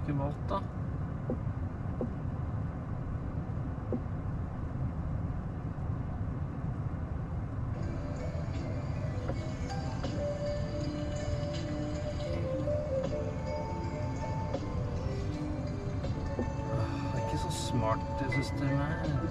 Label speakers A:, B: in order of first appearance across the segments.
A: Ikke valgt da. Det er ikke så smart det systemet her.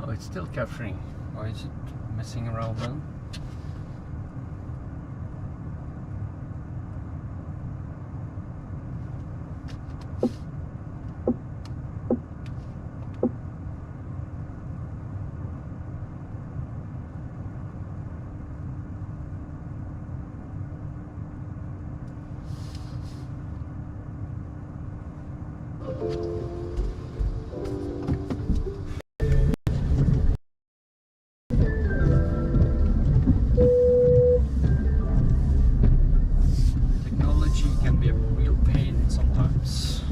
A: Oh, it's still capturing. Why is it messing around then? Technology can be a real pain sometimes.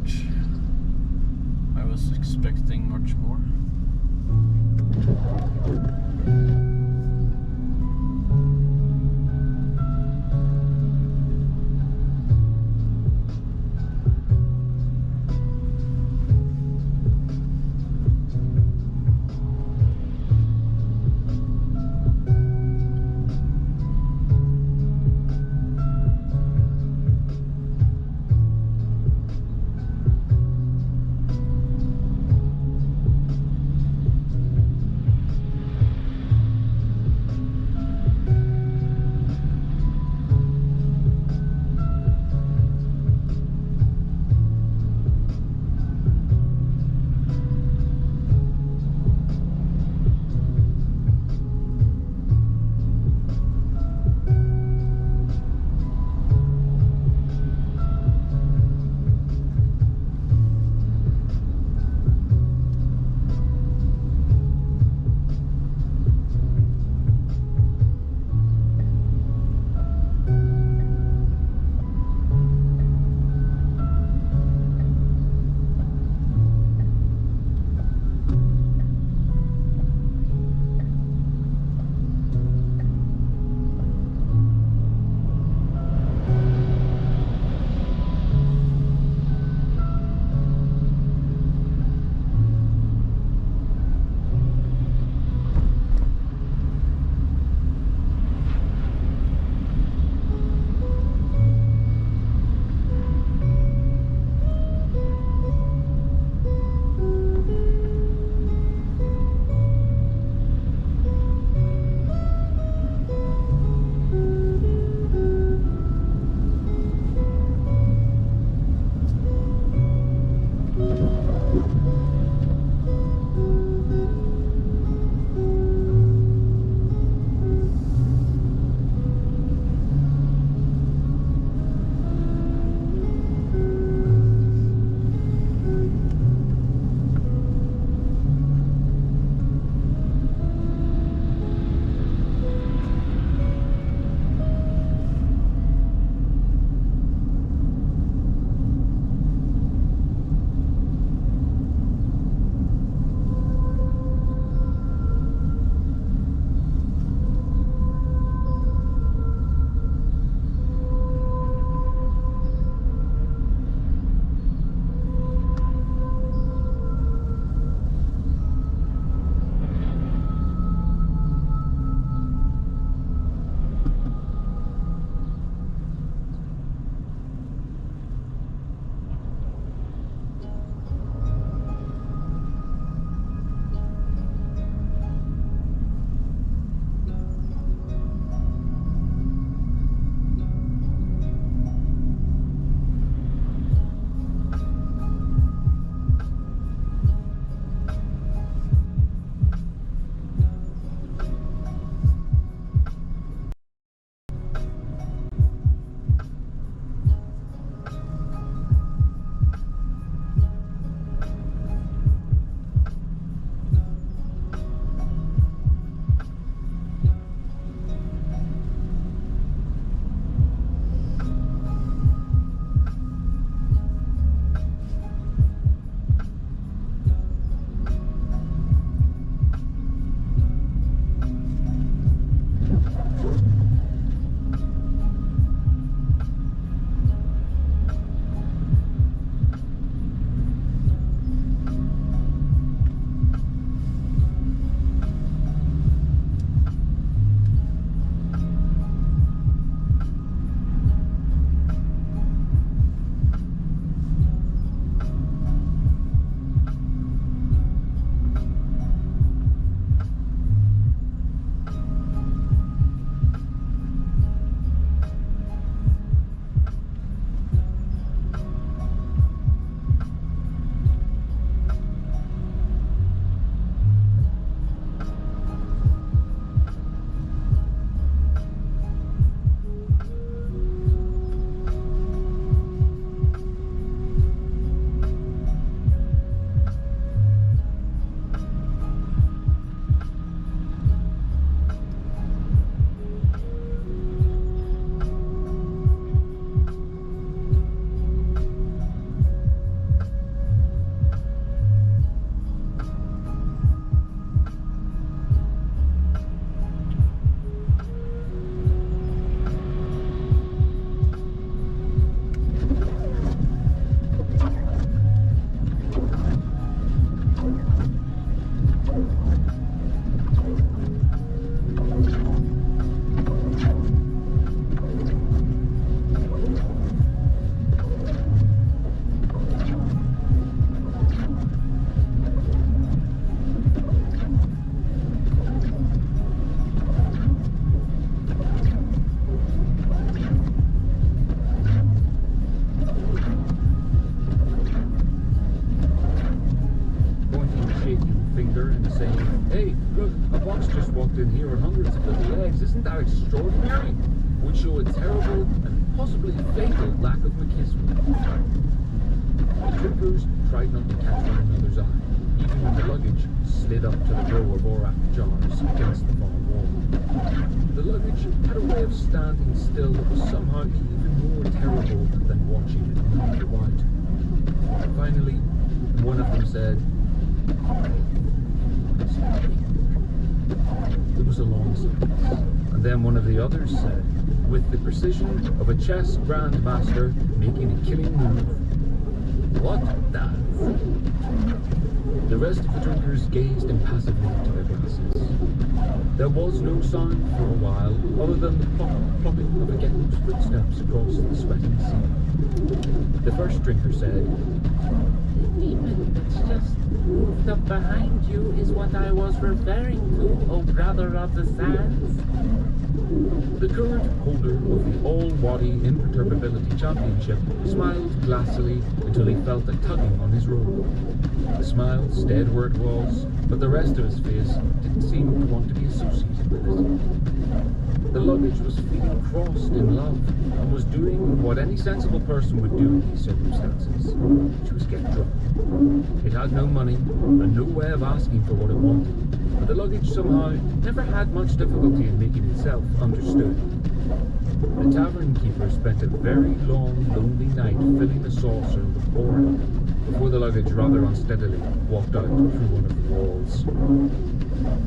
A: much. I was expecting much more.
B: master into saying, "Hey, look, a box just walked in here with hundreds of little eggs. Isn't that extraordinary? Would show a terrible and possibly fatal lack of machismo." The troopers tried not to catch one another's eye, even when the luggage slid up to the row of Orak jars against the far wall. The luggage had a way of standing still that was somehow even more terrible than watching it move about. Finally, one of them said, there was a long silence, and then one of the others said, with the precision of a chess grandmaster making a killing move, "What does?" The rest of the drinkers gazed impassively into their glasses. There was no sound for a while, other than the plopping of a getton's footsteps across the sweating sea. The first drinker said, "The demon that's just moved up behind you is what I was referring to, O brother of the sands." The current holder of the All-Wadi Imperturbability Championship smiled glassily until he felt a tugging on his robe. The smile stayed where it was, but the rest of his face didn't seem to want to be associated with it. The luggage was feeling crossed in love and was doing what any sensible person would do in these circumstances, which was get drunk. It had no money and no way of asking for what it wanted, but the luggage somehow never had much difficulty in making itself understood. The tavern keeper spent a very long, lonely night filling the saucer with oil before the luggage rather unsteadily walked out through one of the walls.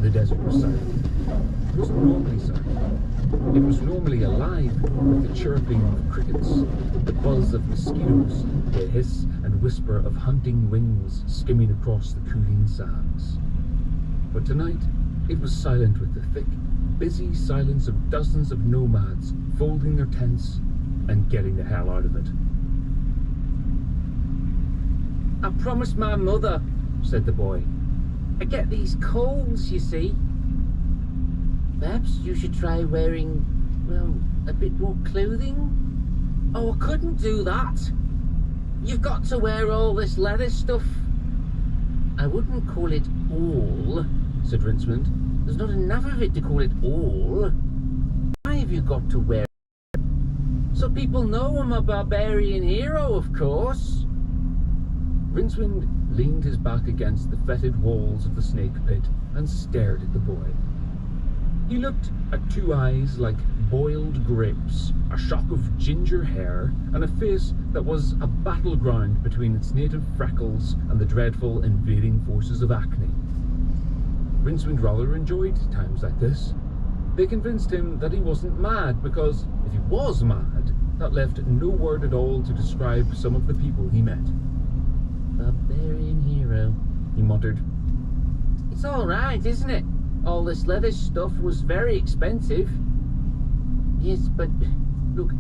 B: The desert was silent. It wasn't normally silent. It was normally alive with the chirping of crickets, the buzz of mosquitoes, the hiss and whisper of hunting wings skimming across the cooling sands. But tonight, it was silent with the thick, busy silence of dozens of nomads folding their tents and getting the hell out of it. "I promised my mother," said the boy. "I get these colds, you see. Perhaps you should try wearing, well, a bit more clothing." "Oh, I couldn't do that. You've got to wear all this leather stuff." "I wouldn't call it all," said Rincewind. "There's not enough of it to call it all. Why have you got to wear it?" "So people know I'm a barbarian hero, of course." Rincewind leaned his back against the fetid walls of the snake pit and stared at the boy. He looked at two eyes like boiled grapes, a shock of ginger hair, and a face that was a battleground between its native freckles and the dreadful invading forces of acne. Rincewind rather enjoyed times like this. They convinced him that he wasn't mad, because if he was mad, that left no word at all to describe some of the people he met. "Barbarian hero," he muttered. "It's all right, isn't it? All this leather stuff was very expensive." "Yes, but look,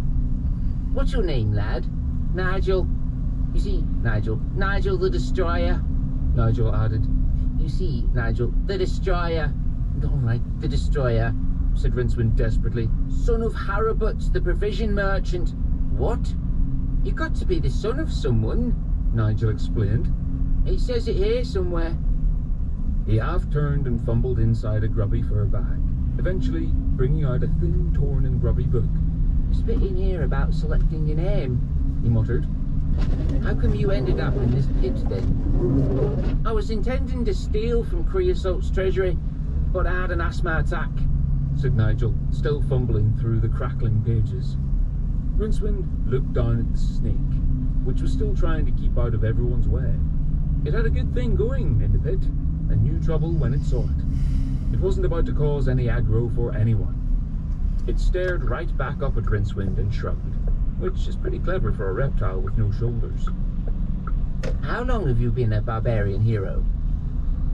B: what's your name, lad?" "Nigel. You see, Nigel the Destroyer," Nigel added. "You see, Nigel, the Destroyer." "All right, the Destroyer," said Rincewind desperately. "Son of Haribut, the provision merchant." "What?" "You got to be the son of someone," Nigel explained. "It says it here somewhere." He half-turned and fumbled inside a grubby fur bag, eventually bringing out a thin, torn and grubby book. "There's a bit in here about selecting your name," he muttered. "How come you ended up in this pit, then?" "I was intending to steal from Creosote's treasury, but I had an asthma attack," said Nigel, still fumbling through the crackling pages. Rincewind looked down at the snake, which was still trying to keep out of everyone's way. It had a good thing going in the pit, and knew trouble when it saw it. It wasn't about to cause any aggro for anyone. It stared right back up at Rincewind and shrugged, which is pretty clever for a reptile with no shoulders. "How long have you been a barbarian hero?"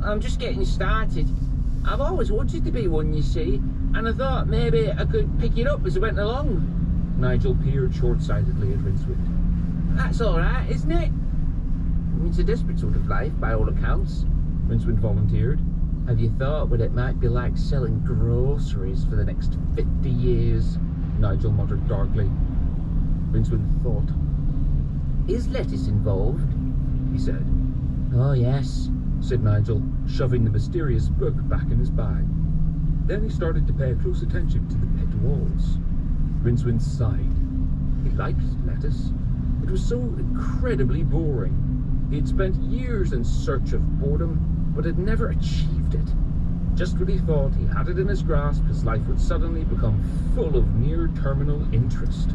B: "I'm just getting started. I've always wanted to be one, you see, and I thought maybe I could pick it up as I went along." Nigel peered short-sightedly at Rincewind. "That's all right, isn't it?" "It's a desperate sort of life, by all accounts," Rincewind volunteered. "Have you thought what it might be like selling groceries for the next 50 years? Nigel muttered darkly. Rincewind thought. "Is lettuce involved?" he said. "Oh yes,
C: said Nigel, shoving the mysterious book back in his bag. Then he started to pay close attention to the pit walls. Rincewind sighed. He liked lettuce. It was so incredibly boring. He had spent years in search of boredom, but had never achieved it. Just when he thought he had it in his grasp, his life would suddenly become full of near-terminal interest.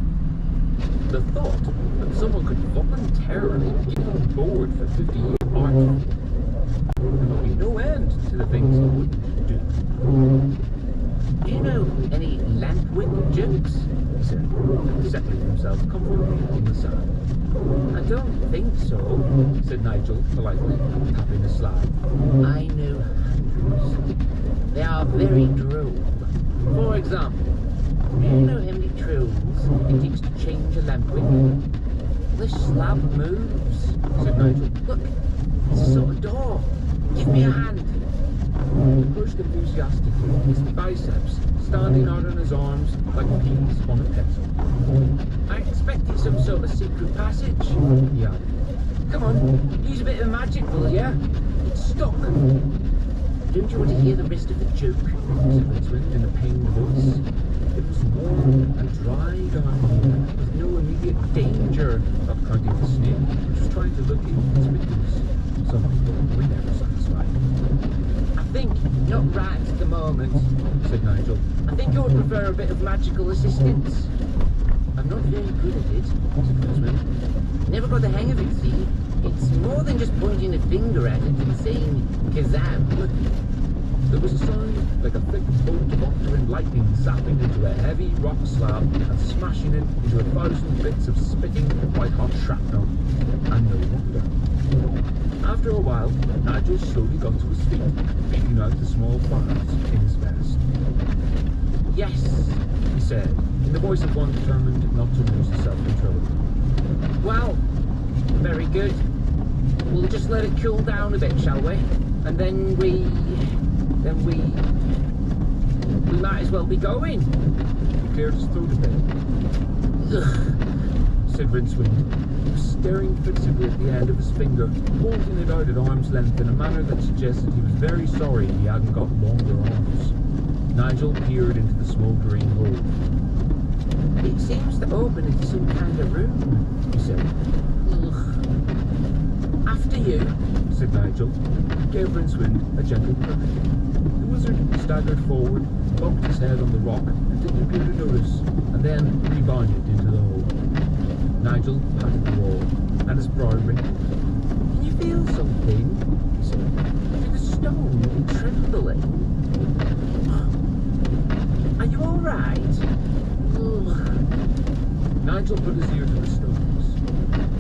C: The thought that someone could voluntarily get on board for 50 years art, there would be no end to the things he wouldn't do.
B: Do you know any Lampwick jokes?
C: He said, settling himself comfortably on the sand.
B: I don't think so,
C: Said Nigel politely, tapping his slab.
B: I know hundreds. They are very droll. For example, do you know how many trolls it takes to change a Lampwick? The slab moves,
C: Said Nigel.
B: Look, it's a sort of door. Give me a hand.
C: He pushed enthusiastically, his biceps standing out on his arms like peas on a pencil.
B: I expected some sort of secret passage.
C: He added.
B: Come on, use a bit of magic, will ya? It's stuck. Don't you want to hear the rest of the joke?
C: Said Rincewind in a pained voice. It was warm and dry down here, with no immediate danger, not counting the snake, which was trying to look inconspicuous. Some people were never satisfied.
B: I think not right at the moment.
C: Said Nigel.
B: I think I would prefer a bit of magical assistance. I'm not very good at it.
C: Said Rincewind.
B: Never got the hang of it, see? It's more than just pointing a finger at it and saying, Kazam.
C: There was a sound like a thick bolt of octarine lightning zapping into a heavy rock slab and smashing it into 1,000 bits of spitting white-hot shrapnel. And no wonder. After a while, Nigel slowly got to his feet, beating out the small fires in his vest.
B: Yes,
C: He said, in the voice of one determined not to lose his self-control.
B: well, very good. We'll just let it cool down a bit, shall we? And then we might as well be going.
C: He cleared his throat a bit.
B: Ugh.
C: Said Rincewind. He was staring fixedly at the end of his finger, holding it out at arm's length in a manner that suggested he was very sorry he hadn't got longer arms. Nigel peered into the smouldering hole.
B: It seems to open into some kind of room,
C: He said.
B: Ugh. After you.
C: Said Nigel. He gave Rincewind a gentle push. The wizard staggered forward, bumped his head on the rock, and didn't appear to notice, and then rebounded into the hole. Nigel patted the wall, and his brow wrinkled.
B: Can you feel something?
C: He said.
B: Feel the stone trembling. Are you all right? Ugh.
C: Nigel put his ear to the stones.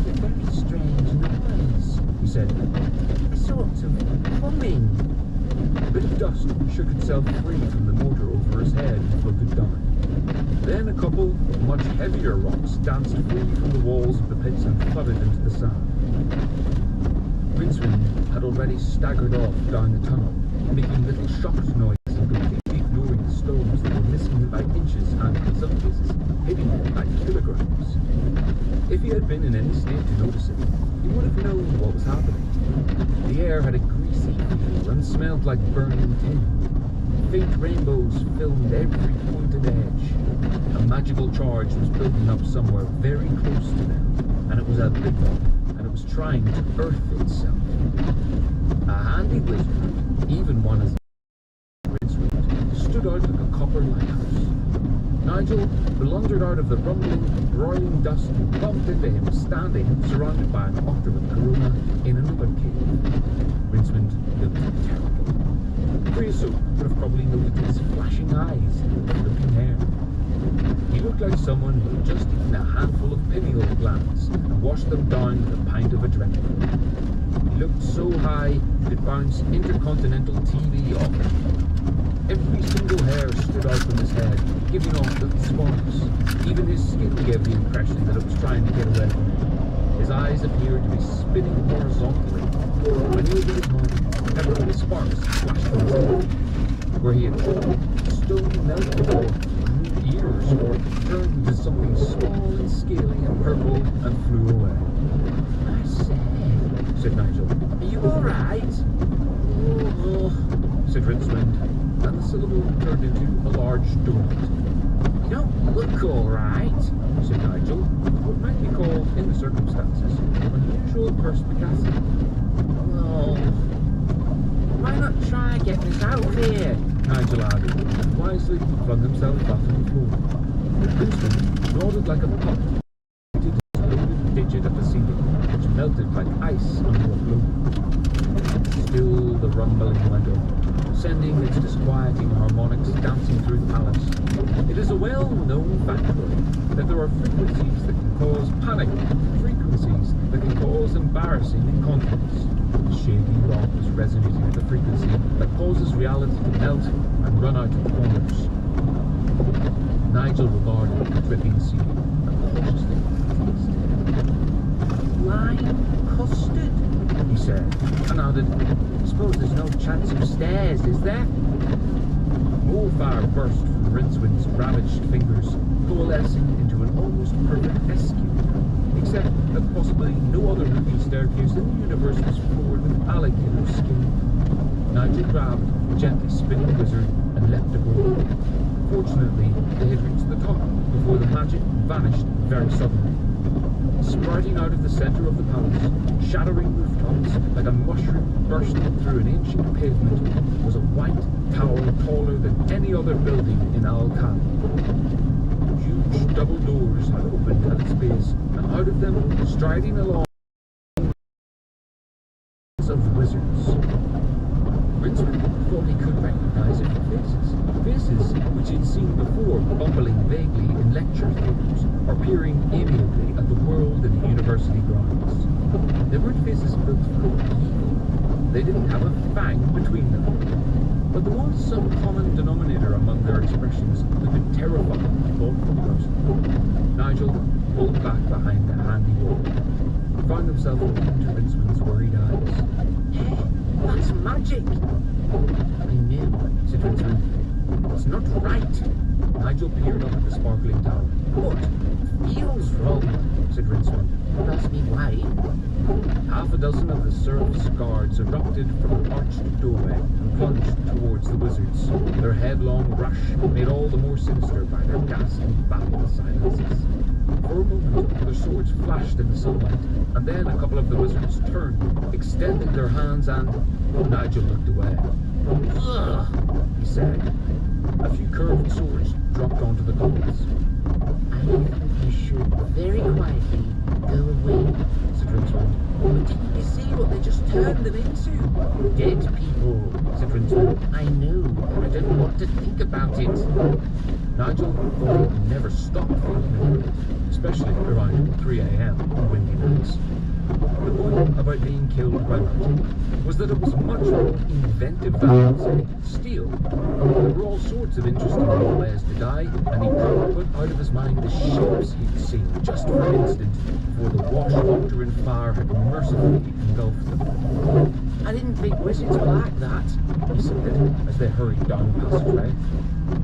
B: A very strange noise,
C: He said.
B: a sort of humming.
C: A bit of dust shook itself free from the mortar over his head and floated down. Then a couple of much heavier rocks danced free from the walls of the pits and flooded into the sand. Rincewind had already staggered off down the tunnel, making little shocked noises and completely ignoring the stones that were missing him by inches and, in some cases, hitting him by kilograms. If he had been in any state to notice it, he would have known what was happening. The air had a greasy feel and smelled like burning tin. Faint rainbows filmed every pointed edge. A magical charge was building up somewhere very close to them, and it was a big one, and it was trying to earth itself. A handy wizard, even one as Rincewind, stood out like a copper lighthouse. Nigel blundered out of the rumbling, broiling dust and bumped into him standing, surrounded by an octopus corona in another cave. Rincewind looked terrible. Creosote would have probably noted his flashing eyes and looking hair. He looked like someone who had just eaten a handful of pineal glands and washed them down with a pint of adrenaline. He looked so high that it bounced intercontinental TV off him. Every single hair stood out from his head, giving off little sparks. Even his skin gave the impression that it was trying to get away from him. His eyes appeared to be spinning horizontally. When he opened his mouth, ever many sparks flashed from his head. Where he had trod, stone melted off, grew ears, or turned into something small and scaly and purple and flew away.
B: I say,
C: Said Nigel.
B: are you all right?
C: said Rincewind, and the syllable turned into a large donut.
B: You don't look all right,
C: said Nigel, what might be called, in the circumstances, unusual perspicacity.
B: Well, why not try getting us out of here?
C: Nigel added, and wisely flung himself flat on the floor. Rincewind nodded like a pup, pointed his loaded digit at the ceiling, which melted like ice under a blow. Still the rumbling went on, sending its disquieting harmonics dancing through the palace. It is a well-known factoid that there are frequencies that can cause panic, frequencies that can cause embarrassing incontinence. The shady rock was resonating with the frequency that causes reality to melt and run out of corners. Nigel regarded the dripping sea and cautiously tasted.
B: Lime custard,
C: He said, and added,
B: suppose there's no chance of stairs, is there?
C: more fire burst from Rincewind's ravaged fingers, coalescing into an almost perfect escape, except that possibly no other moving staircase in the universe was floored with alligator skin. Nigel grabbed the gently spinning wizard and leapt aboard. Fortunately, they had reached the top before the magic vanished very suddenly. Sprouting out of the centre of the palace, shattering rooftops like a mushroom bursting through an ancient pavement, was a white tower taller than any other building in Al Khan. Huge double doors had opened at its base, and out of them, striding along, of wizards. Rincewind thought he could recognise a few faces which he'd seen before bumbling vaguely in lecture theatres or peering amiably at the world in the university grounds. They weren't faces built for evil. They didn't have a fang between them. But there was some common denominator among their expressions that could terrify a thoughtful person. Nigel pulled back behind the handy wall, found himself looking into Rincewind's worried eyes.
B: Hey, that's magic.
C: I knew, said Rincewind. It's not right. Nigel peered up at the sparkling tower.
B: What? Feels wrong,
C: said Rincewind.
B: must be why.
C: Half a dozen of the Serf's guards erupted from the arched doorway and plunged towards the wizards. Their headlong rush made all the more sinister by their ghastly battle silences. For a moment, their swords flashed in the sunlight, and then a couple of the wizards turned, extended their hands, and Nigel looked away.
B: Ugh,
C: He said. A few curved swords dropped onto the cobbles.
B: I think we should very quietly go away.
C: Said Rincewind.
B: But didn't you see what they just turned them into? Dead people.
C: Said Rincewind.
B: I know, I don't want to think about it.
C: Nigel thought he would never stop thinking about it, especially around 3 a.m. on windy nights. The point about being killed by magic was that it was much more inventive than, say, steel. There were all sorts of interesting new ways to die, and he couldn't put out of his mind the shapes he'd seen just for an instant before the wash of octarine fire had mercifully engulfed them.
B: I didn't think wizards were like that.
C: He said, as they hurried down the passageway.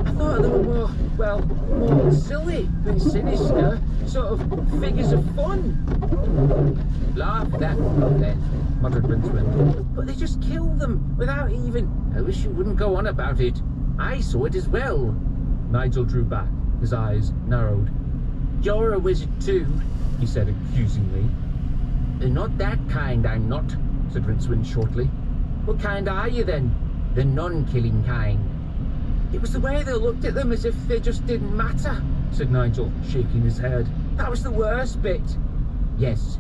B: I thought they were more silly than sinister, sort of figures of fun.
C: Laugh that up then, muttered Rincewind.
B: But they just killed them without even... I wish you wouldn't go on about it. I saw it as well.
C: Nigel drew back, his eyes narrowed.
B: You're a wizard too.
C: He said accusingly.
B: Not that kind, I'm not, said Rincewind shortly. What kind are you then? The non-killing kind. It was the way they looked at them as if they just didn't matter,
C: said Nigel, shaking his head.
B: That was the worst bit. Yes.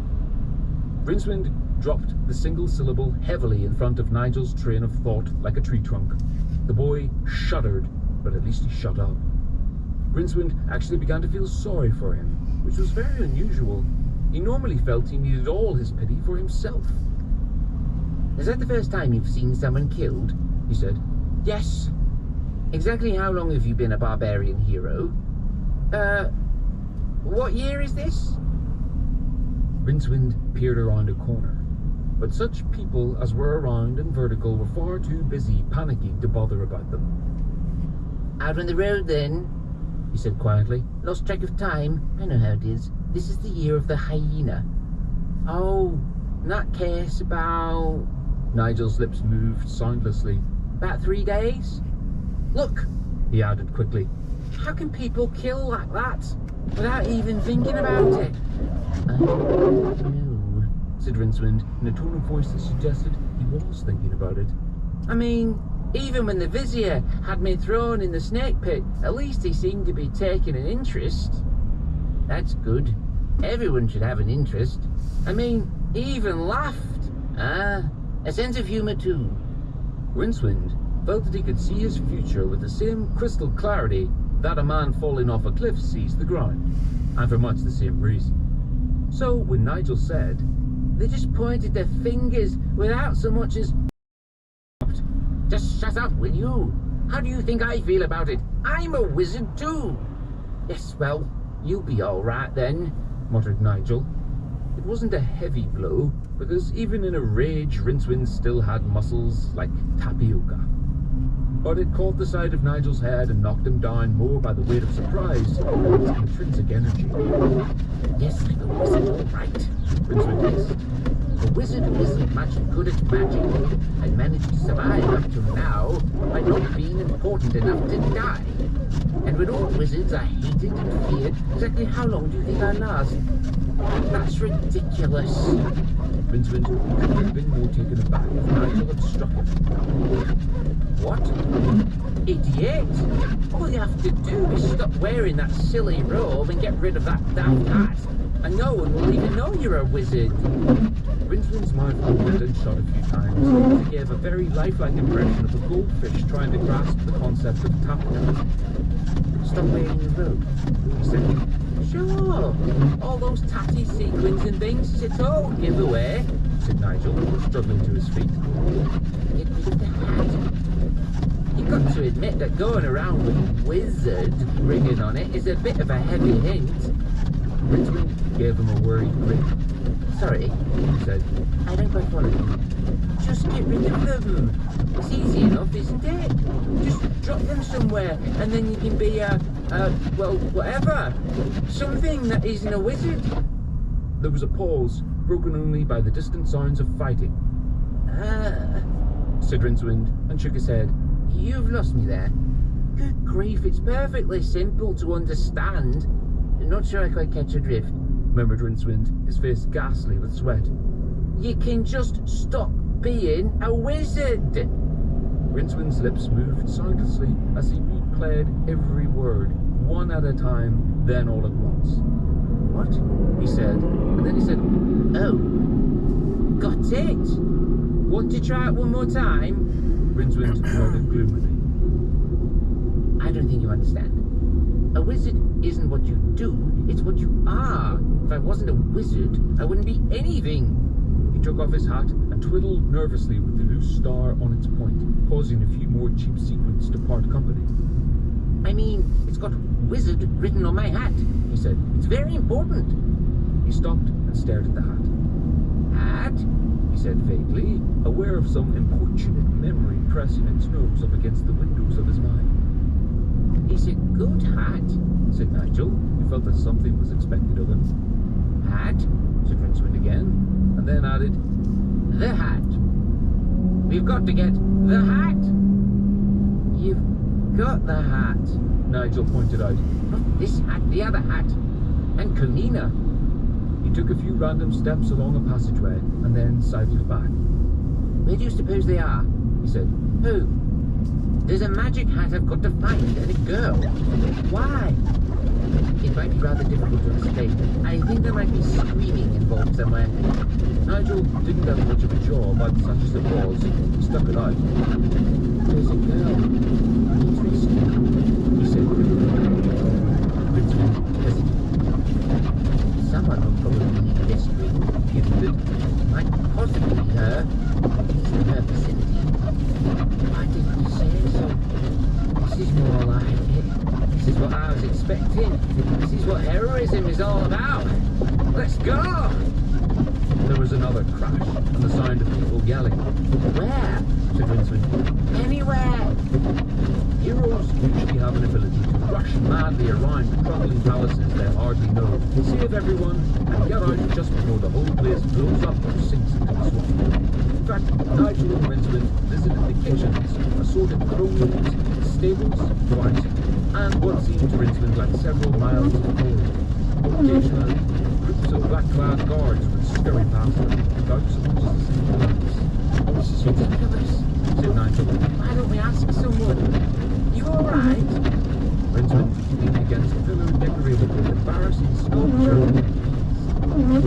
C: Rincewind dropped the single syllable heavily in front of Nigel's train of thought like a tree trunk. The boy shuddered, but at least he shut up. Rincewind actually began to feel sorry for him, which was very unusual. He normally felt he needed all his pity for himself.
B: Is that the first time you've seen someone killed?
C: He said.
B: Yes. Exactly how long have you been a barbarian hero? What year is this?
C: Rincewind peered around a corner, but such people as were around in Vertical were far too busy panicking to bother about them.
B: Out on the road then,
C: he said quietly.
B: Lost track of time. I know how it is. This is the year of the hyena. Oh, in that case about...
C: Nigel's lips moved soundlessly.
B: About 3 days? Look,
C: he added quickly.
B: how can people kill like that without even thinking about it? I don't know,
C: Said Rincewind in a tone of voice that suggested he was thinking about it.
B: I mean, even when the Vizier had me thrown in the snake pit, at least he seemed to be taking an interest. That's good. Everyone should have an interest. I mean, he even laughed. Ah, a sense of humour too.
C: Rincewind felt that he could see his future with the same crystal clarity that a man falling off a cliff sees the ground, and for much the same reason. So when Nigel said,
B: They just pointed their fingers without so much as... Just shut up, will you? How do you think I feel about it? I'm a wizard too. Yes, well, you'll be all right then,
C: muttered Nigel. It wasn't a heavy blow, because even in a rage, Rincewind still had muscles like tapioca. But it caught the side of Nigel's head and knocked him down more by the weight of surprise than his intrinsic energy.
B: Yes, I'm a wizard, all right,
C: Rincewind hissed.
B: A wizard who isn't much good at magic and managed to survive up to now by not being important enough to die. And when all wizards are hated and feared, exactly how long do you think I last? That's ridiculous.
C: Rincewind couldn't have been more taken aback if Nigel had struck him.
B: What? Idiot! All you have to do is stop wearing that silly robe and get rid of that damn hat, and no one will even know you're a wizard.
C: Rincewind's mouth opened and shut a few times. He gave a very lifelike impression of a goldfish trying to grasp the concept of tap dance.
B: Stop wearing the robe,
C: He said,
B: sure. All those tatty sequins and things is a total giveaway.
C: said Nigel, struggling to his feet.
B: Get rid of the hat. You've got to admit that going around with wizard ringing on it is a bit of a heavy hint.
C: Rincewind gave him a worried grin.
B: Sorry,
C: He said,
B: I don't quite follow you. Just get rid of them. It's easy enough, isn't it? Just drop them somewhere and then you can be well, whatever. Something that isn't a wizard.
C: There was a pause, broken only by the distant sounds of fighting. Said Rincewind, and shook his head.
B: You've lost me there. Good grief, it's perfectly simple to understand. Not sure I quite catch your drift.
C: Murmured Rincewind, his face ghastly with sweat.
B: You can just stop being a wizard.
C: Rincewind's lips moved soundlessly as he replayed every word, one at a time, then all at once.
B: What?
C: He said, and then he said,
B: Oh, got it. Want to try it one more time?
C: Rincewind nodded gloomily.
B: I don't think you understand. A wizard isn't what you do, it's what you are. If I wasn't a wizard, I wouldn't be anything.
C: He took off his hat and twiddled nervously with the loose star on its point, causing a few more cheap sequins to part company.
B: I mean, it's got wizard written on my hat,
C: He said.
B: It's very important.
C: He stopped and stared at the hat.
B: Hat?
C: He said vaguely, aware of some importunate memory pressing its nose up against the windows of his mind.
B: It's a good hat.
C: Said Nigel, who felt that something was expected of him.
B: Hat?
C: Said Rincewind again, and then added,
B: The hat. We've got to get the hat. You've got the hat.
C: Nigel pointed out.
B: Not this hat, the other hat. And Kunina.
C: He took a few random steps along a passageway and then sidled back.
B: Where do you suppose they are?
C: He said,
B: Who? There's a magic hat I've got to find and a girl. Why? It might be rather difficult to explain. I think there might be screaming involved somewhere.
C: Nigel didn't have much of a jaw, but such as it was, he stuck it out.
B: There's a girl. Interesting.
C: He said, Rincewind hesitated.
B: Someone will probably need this ring.
C: He admitted.
B: Might possibly be her. He's in her vicinity. Why didn't you say so? This is more like it. This is what I was expecting. This is what heroism is all about. Let's go!
C: There was another crash and the sound of people yelling.
B: Where?
C: Said Rincewind.
B: Anywhere.
C: Heroes usually have an ability to rush madly around crumbling palaces they hardly know, save everyone, and get out just before the whole place blows up or sinks into the swamp. In fact, start, Nigel and Rincewind visited the kitchens, assorted grooms, stables, barns, and what seemed to Rincewind like several miles of corridors. Occasionally, groups of black-clad guards would scurry past them without so much as a single glance.
B: This is ridiculous.
C: Said Nigel.
B: Why don't we ask someone? You alright?
C: Rincewind leaned against a pillar decorated with embarrassing sculpture.
B: You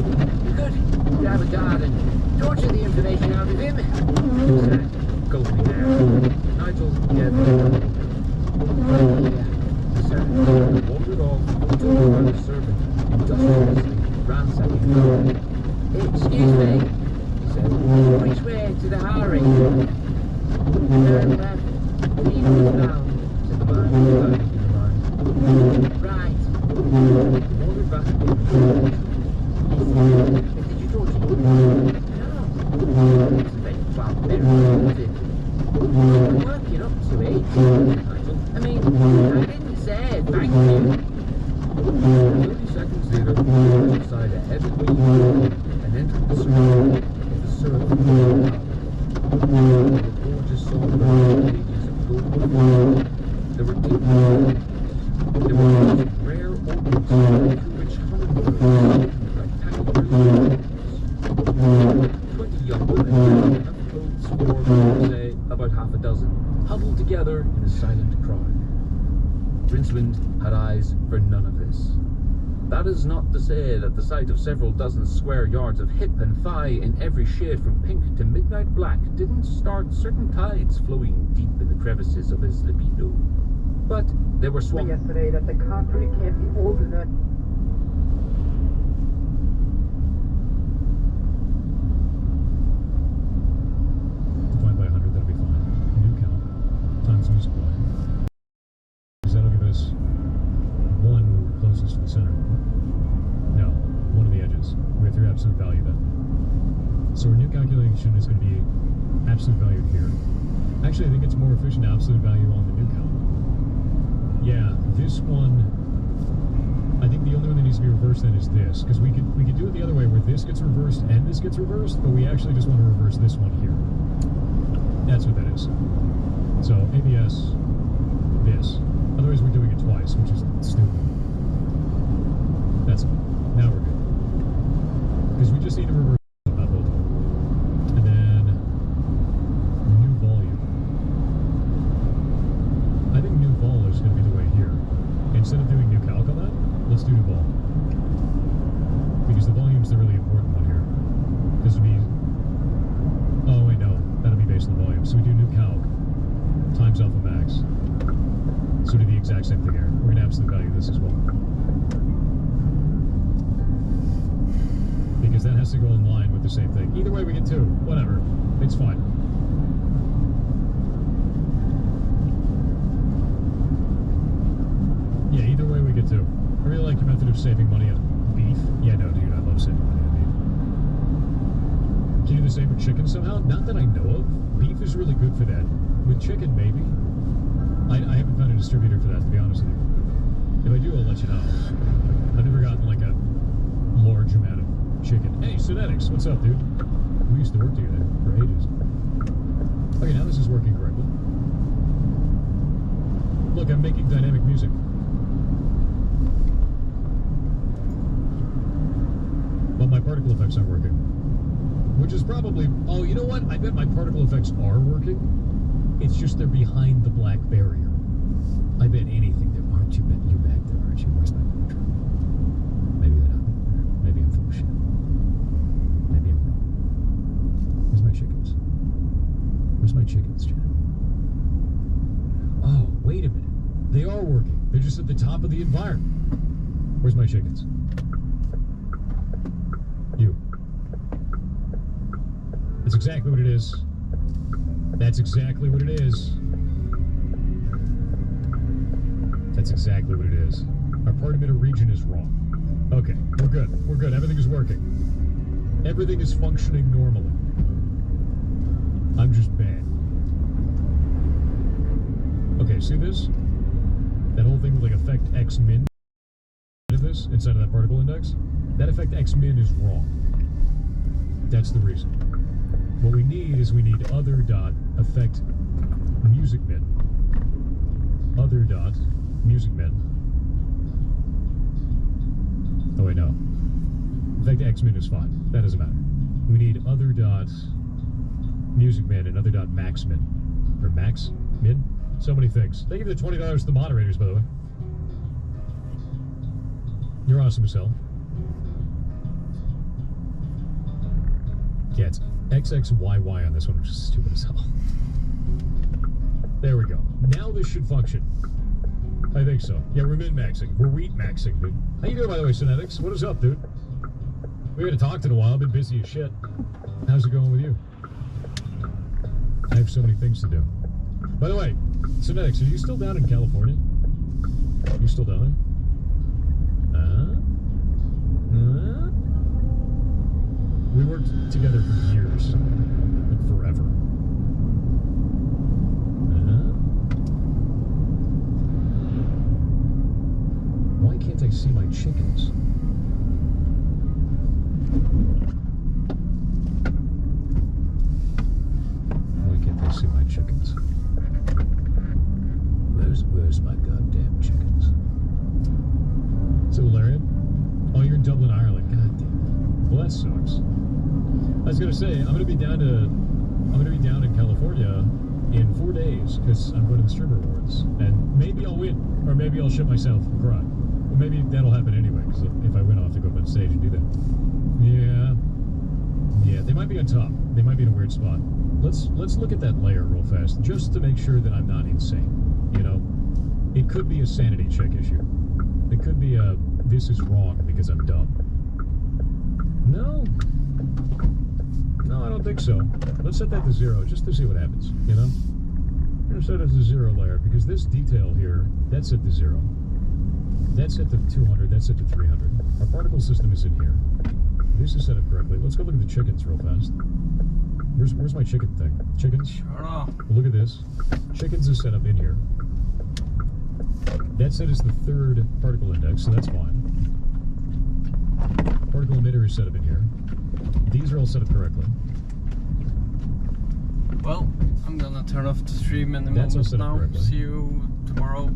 B: could grab a guard and torture the information out of him.
C: He said, gulping air. Nigel gave him he said, wandered off to a servant, industriously ransacking the room.
B: Excuse me,
C: He said,
B: which way to the Harry? Turn left, 3 doors down.
C: said the man, without looking around.
B: Right.
C: He wandered back into the room.
B: Did you talk to him? No. It's a bit barbarian, isn't it? I'm working up to it.
C: Nigel,
B: I mean, I didn't say thank you.
C: 30 seconds later, he was inside a heavy wheel and entered the circle of the syrup. There were gorgeous songbird pages of gold. There were deep pools. There were those rare orchids through which hummingbirds like tiny birds. 20 young women, enough clothes for, say, about half a dozen, huddled together in a silent crowd. Rincewind had eyes for none of this. That is not to say that the sight of several dozen square yards of hip and thigh in every shade from pink to midnight black didn't start certain tides flowing deep in the crevices of his libido. But they were swamped.
D: Yesterday that the concrete can't be old enough.
E: Divide by 100, that'll be fine. New count times music volume. Because that'll give us one when we're closest to the center. No, one of the edges. We have 3 absolute value then. So our new calculation is going to be absolute value here. Actually, I think it's more efficient absolute value on the new count. Yeah, this one, I think the only one that needs to be reversed then is this, because we could do it the other way where this gets reversed and this gets reversed, but we actually just want to reverse this one here. That's what that is. So ABS, this. Otherwise we're doing it twice, which is stupid. That's it. Now we're good. Because we just need to reverse not both of them. And then new volume. I think new vol is going to be the way here. Instead of doing new calc on that, let's do new vol. Because the volume's the really important one here. This would be... Oh, wait, no. That'll be based on the volume. So we do new calc times alpha max. So we do the exact same thing here. We're going to absolute value this as well. Because that has to go in line with the same thing. Either way, we get 2. Whatever. It's fine. Yeah, either way we get 2. I really like your method of saving money on beef. Yeah, no, dude, I love saving money on beef. Can you do the same with chicken somehow? Not that I know of. Beef is really good for that. With chicken, maybe. I haven't found a distributor for that, to be honest with you. If I do, I'll let you know. I've never gotten like a large amount of chicken. Hey, Synetics, what's up, dude? We used to work together for ages. Okay, now this is working correctly. Look, I'm making dynamic music. But my particle effects aren't working. Which is probably... Oh, you know what? I bet my particle effects are working. It's just they're behind the black barrier. I bet anything there. Aren't you? You're back there, aren't you? Where's my motor? Maybe they're not back there. Maybe I'm full of shit. Maybe I'm wrong. Where's my chickens? Where's my chickens, Jan? Oh, wait a minute. They are working. They're just at the top of the environment. Where's my chickens? You. That's exactly what it is. That's exactly what it is. That's exactly what it is. Our part emitter region is wrong. Okay, we're good. We're good. Everything is working. Everything is functioning normally. I'm just bad. Okay, see this? That whole thing with like effect X min of this inside of that particle index? That effect X min is wrong. That's the reason. What we need is other dot affect music min. Other dot music min. Oh wait, no. Affect X min is fine. That doesn't matter. We need other dot music min and other dot max min. Or max min? So many things. Thank you for the $20 to the moderators, by the way. You're awesome as hell. Yeah, it's XXYY on this one, which is stupid as hell. There we go. Now this should function. I think so. Yeah, we're min-maxing. We're wheat-maxing, dude. How you doing, by the way, Synetics? What is up, dude? We haven't talked in a while. I've been busy as shit. How's it going with you? I have so many things to do. By the way, Synetics, are you still down in California? Are you still down there? We worked together for years. Like forever. Why can't I see my chickens? Why can't I see my chickens? Where's my goddamn chickens? So, Larian? Oh, you're in Dublin, Ireland. God damn it. Well, that sucks. I was gonna say I'm gonna be down in California in 4 days because I'm going to the Streamer Awards, and maybe I'll win, or maybe I'll shit myself and cry. Well, maybe that'll happen anyway because if I win, I'll have to go up on stage and do that. Yeah, they might be on top. They might be in a weird spot. Let's look at that layer real fast just to make sure that I'm not insane. You know, it could be a sanity check issue. It could be a this is wrong because I'm dumb. No, I don't think so. Let's set that to 0 just to see what happens, you know? I'm going to set it to 0 layer because this detail here, that's set to 0. That's set to 200, that's set to 300. Our particle system is in here. This is set up correctly. Let's go look at the chickens real fast. Where's my chicken thing? Chickens?
A: Sure.
E: Look at this. Chickens is set up in here. That set is the 3rd particle index, so that's fine. Particle emitter is set up in here. These are all set up correctly.
A: Well, I'm gonna turn off the stream in a
E: That's all
A: moment
E: set up
A: now.
E: correctly.
A: See you tomorrow.